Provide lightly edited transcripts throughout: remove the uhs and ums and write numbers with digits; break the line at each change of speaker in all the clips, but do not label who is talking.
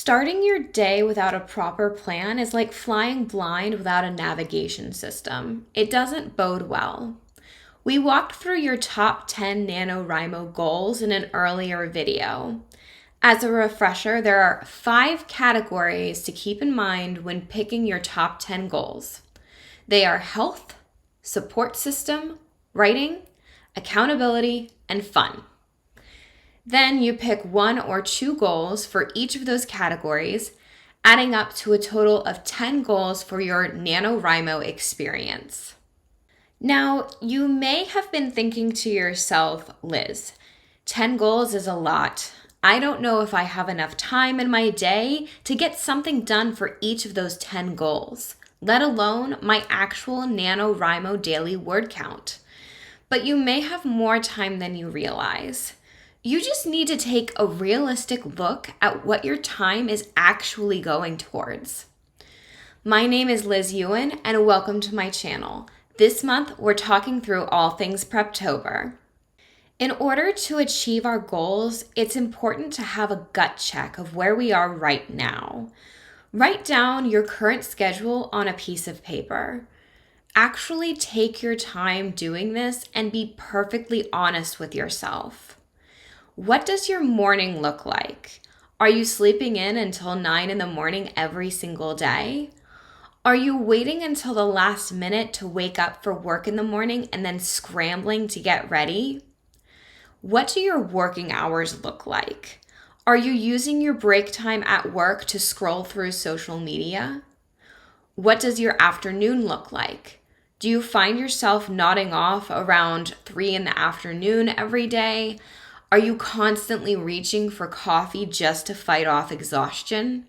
Starting your day without a proper plan is like flying blind without a navigation system. It doesn't bode well. We walked through your top 10 NaNoWriMo goals in an earlier video. As a refresher, there are 5 categories to keep in mind when picking your top 10 goals. They are health, support system, writing, accountability, and fun. Then you pick 1 or 2 goals for each of those categories, adding up to a total of 10 goals for your NaNoWriMo experience. Now, you may have been thinking to yourself, Liz, 10 goals is a lot. I don't know if I have enough time in my day to get something done for each of those 10 goals, let alone my actual NaNoWriMo daily word count. But you may have more time than you realize. You just need to take a realistic look at what your time is actually going towards. My name is Liz Ewan, and welcome to my channel. This month, we're talking through all things Preptober. In order to achieve our goals, it's important to have a gut check of where we are right now. Write down your current schedule on a piece of paper. Actually take your time doing this and be perfectly honest with yourself. What does your morning look like? Are you sleeping in until 9 in the morning every single day? Are you waiting until the last minute to wake up for work in the morning and then scrambling to get ready? What do your working hours look like? Are you using your break time at work to scroll through social media? What does your afternoon look like? Do you find yourself nodding off around 3 in the afternoon every day? Are you constantly reaching for coffee just to fight off exhaustion?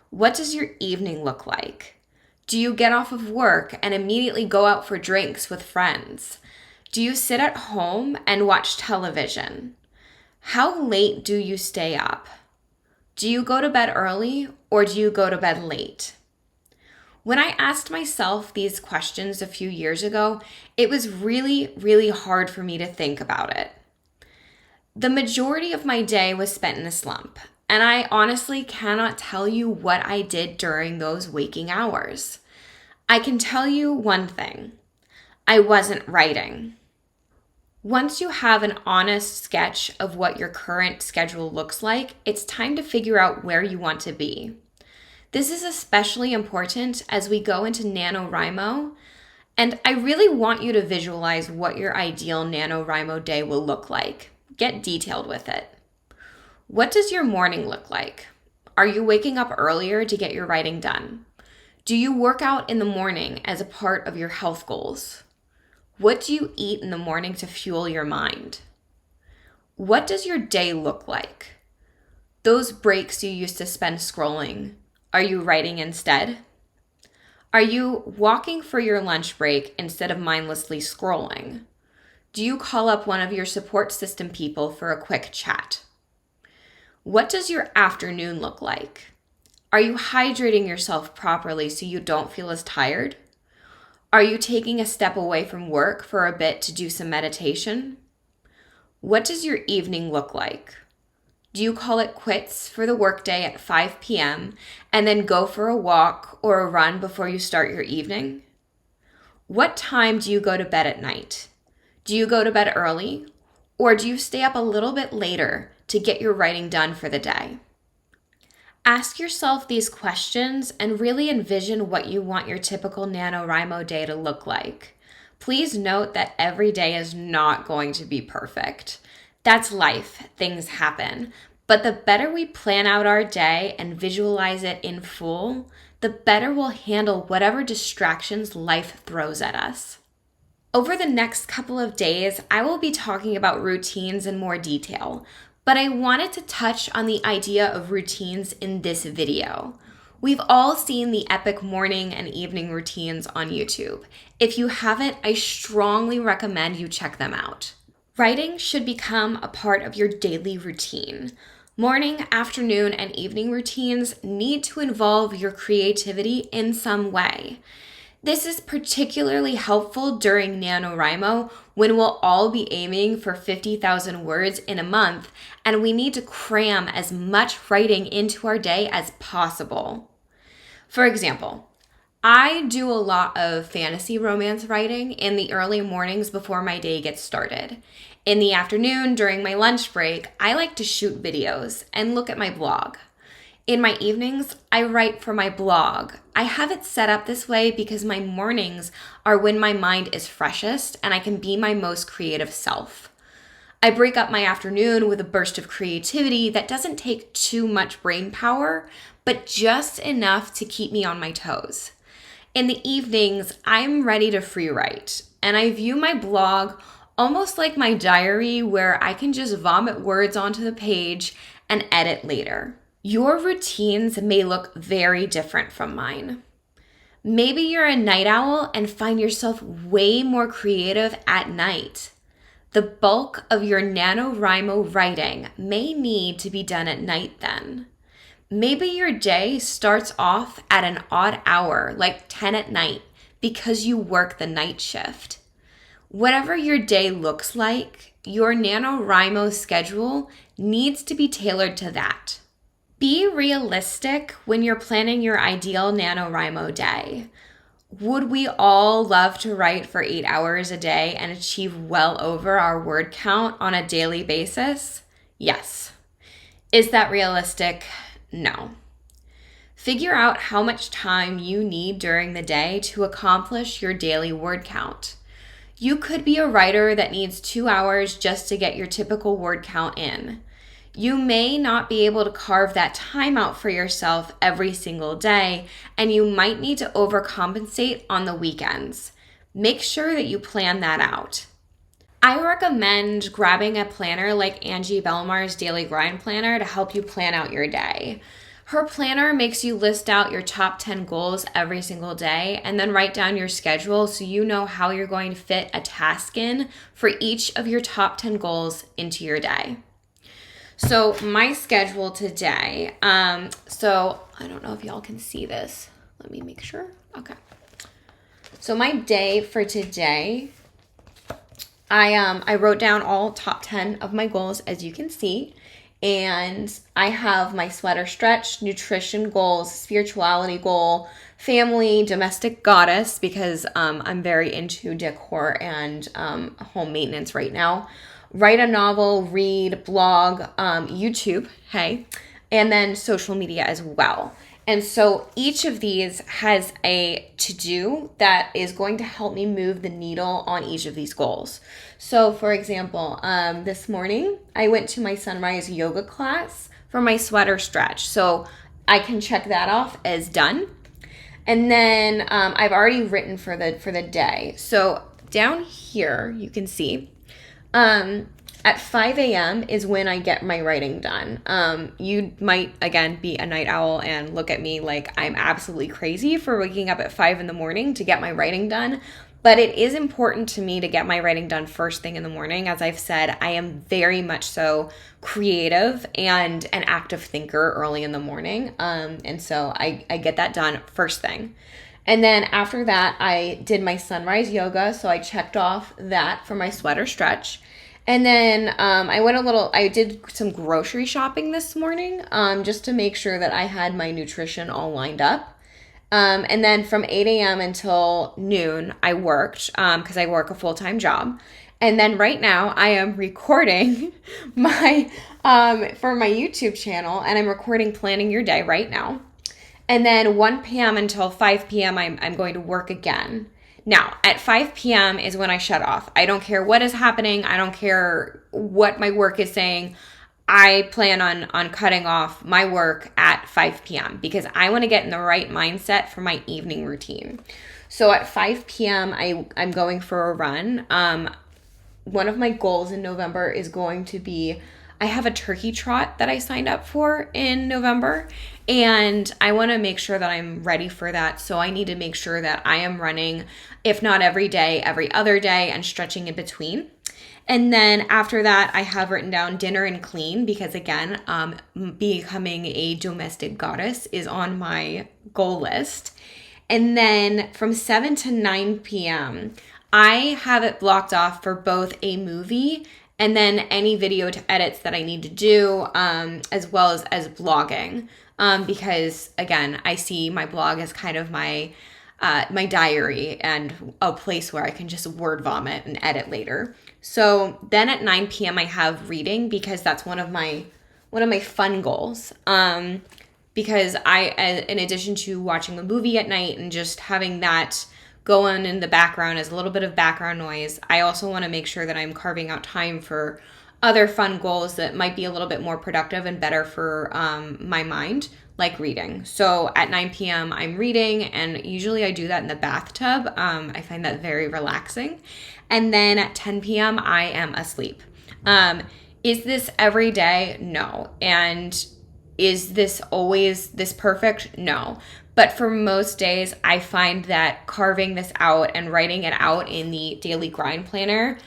What does your evening look like? Do you get off of work and immediately go out for drinks with friends? Do you sit at home and watch television? How late do you stay up? Do you go to bed early or do you go to bed late? When I asked myself these questions a few years ago, it was really hard for me to think about it. The majority of my day was spent in a slump, and I honestly cannot tell you what I did during those waking hours. I can tell you one thing: I wasn't writing. Once you have an honest sketch of what your current schedule looks like, it's time to figure out where you want to be. This is especially important as we go into NaNoWriMo, and I really want you to visualize what your ideal NaNoWriMo day will look like. Get detailed with it. What does your morning look like? Are you waking up earlier to get your writing done? Do you work out in the morning as a part of your health goals? What do you eat in the morning to fuel your mind? What does your day look like? Those breaks you used to spend scrolling, are you writing instead? Are you walking for your lunch break instead of mindlessly scrolling? Do you call up one of your support system people for a quick chat? What does your afternoon look like? Are you hydrating yourself properly so you don't feel as tired? Are you taking a step away from work for a bit to do some meditation? What does your evening look like? Do you call it quits for the workday at 5 p.m. and then go for a walk or a run before you start your evening? What time do you go to bed at night? Do you go to bed early, or do you stay up a little bit later to get your writing done for the day? Ask yourself these questions and really envision what you want your typical NaNoWriMo day to look like. Please note that every day is not going to be perfect. That's life, things happen. But the better we plan out our day and visualize it in full, the better we'll handle whatever distractions life throws at us. Over the next couple of days, I will be talking about routines in more detail, but I wanted to touch on the idea of routines in this video. We've all seen the epic morning and evening routines on YouTube. If you haven't, I strongly recommend you check them out. Writing should become a part of your daily routine. Morning, afternoon, and evening routines need to involve your creativity in some way. This is particularly helpful during NaNoWriMo when we'll all be aiming for 50,000 words in a month and we need to cram as much writing into our day as possible. For example, I do a lot of fantasy romance writing in the early mornings before my day gets started. In the afternoon, during my lunch break, I like to shoot videos and look at my blog. In my evenings, I write for my blog. I have it set up this way because my mornings are when my mind is freshest and I can be my most creative self. I break up my afternoon with a burst of creativity that doesn't take too much brain power, but just enough to keep me on my toes. In the evenings, I'm ready to free write, and I view my blog almost like my diary where I can just vomit words onto the page and edit later. Your routines may look very different from mine. Maybe you're a night owl and find yourself way more creative at night. The bulk of your NaNoWriMo writing may need to be done at night then. Maybe your day starts off at an odd hour, like 10 at night, because you work the night shift. Whatever your day looks like, your NaNoWriMo schedule needs to be tailored to that. Be realistic when you're planning your ideal NaNoWriMo day. Would we all love to write for 8 hours a day and achieve well over our word count on a daily basis? Yes. Is that realistic? No. Figure out how much time you need during the day to accomplish your daily word count. You could be a writer that needs 2 hours just to get your typical word count in. You may not be able to carve that time out for yourself every single day, and you might need to overcompensate on the weekends. Make sure that you plan that out. I recommend grabbing a planner like Angie Belmar's Daily Grind Planner to help you plan out your day. Her planner makes you list out your top 10 goals every single day and then write down your schedule so you know how you're going to fit a task in for each of your top 10 goals into your day. So my schedule today, so I don't know if y'all can see this. Let me make sure. Okay. So my day for today, I wrote down all top 10 of my goals, as you can see. And I have my sweater stretch, nutrition goals, spirituality goal, family, domestic goddess, because I'm very into decor and home maintenance right now. Write a novel, read, blog, YouTube, hey, and then social media as well. And so each of these has a to-do that is going to help me move the needle on each of these goals. So for example, this morning I went to my sunrise yoga class for my sweater stretch. So I can check that off as done. And then I've already written for the day. So down here you can see at 5 a.m. is when I get my writing done. You might, again, be a night owl and look at me like I'm absolutely crazy for waking up at 5 in the morning to get my writing done. But it is important to me to get my writing done first thing in the morning. As I've said, I am very much so creative and an active thinker early in the morning. And so I get that done first thing. And then after that, I did my sunrise yoga. So I checked off that for my sweater stretch. And then I did some grocery shopping this morning just to make sure that I had my nutrition all lined up. And then from 8 a.m. until noon, I worked because I work a full-time job. And then right now I am recording my for my YouTube channel, and I'm recording Planning Your Day right now. And then 1 p.m. until 5 p.m. I'm going to work again. Now, at 5 p.m. is when I shut off. I don't care what is happening. I don't care what my work is saying. I plan on cutting off my work at 5 p.m. because I want to get in the right mindset for my evening routine. So at 5 p.m., I'm going for a run. One of my goals in November is going to be, I have a turkey trot that I signed up for in November, and I want to make sure that I'm ready for that. So I need to make sure that I am running, if not every day, every other day, and stretching in between. And then after that, I have written down dinner and clean because, again, becoming a domestic goddess is on my goal list. And then from 7 to 9 p.m., I have it blocked off for both a movie and then any video to edits that I need to do, as well as blogging. Because again, I see my blog as kind of my diary and a place where I can just word vomit and edit later. So then at 9 p.m. I have reading, because that's one of my fun goals. Because in addition to watching a movie at night and just having that go on in the background as a little bit of background noise, I also want to make sure that I'm carving out time for other fun goals that might be a little bit more productive and better for my mind, like reading. So at 9 p.m. I'm reading, and usually I do that in the bathtub. I find that very relaxing. And then at 10 p.m. I am asleep. Is this every day? No. And is this always this perfect? No. But for most days, I find that carving this out and writing it out in the daily grind planner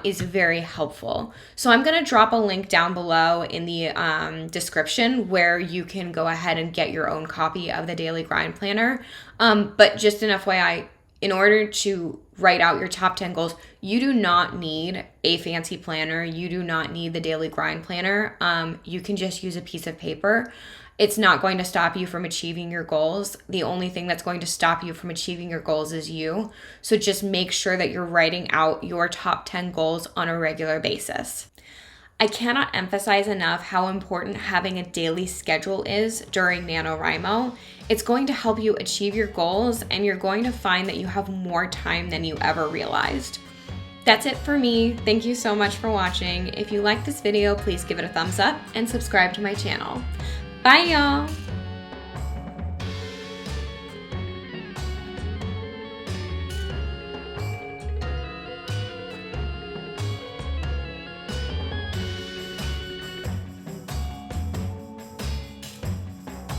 is very helpful. So I'm going to drop a link down below in the description where you can go ahead and get your own copy of the daily grind planner. But just an FYI, in order to write out your top 10 goals, you do not need a fancy planner. You do not need the daily grind planner. You can just use a piece of paper. It's not going to stop you from achieving your goals. The only thing that's going to stop you from achieving your goals is you. So just make sure that you're writing out your top 10 goals on a regular basis. I cannot emphasize enough how important having a daily schedule is during NaNoWriMo. It's going to help you achieve your goals, and you're going to find that you have more time than you ever realized. That's it for me. Thank you so much for watching. If you like this video, please give it a thumbs up and subscribe to my channel. Bye, y'all.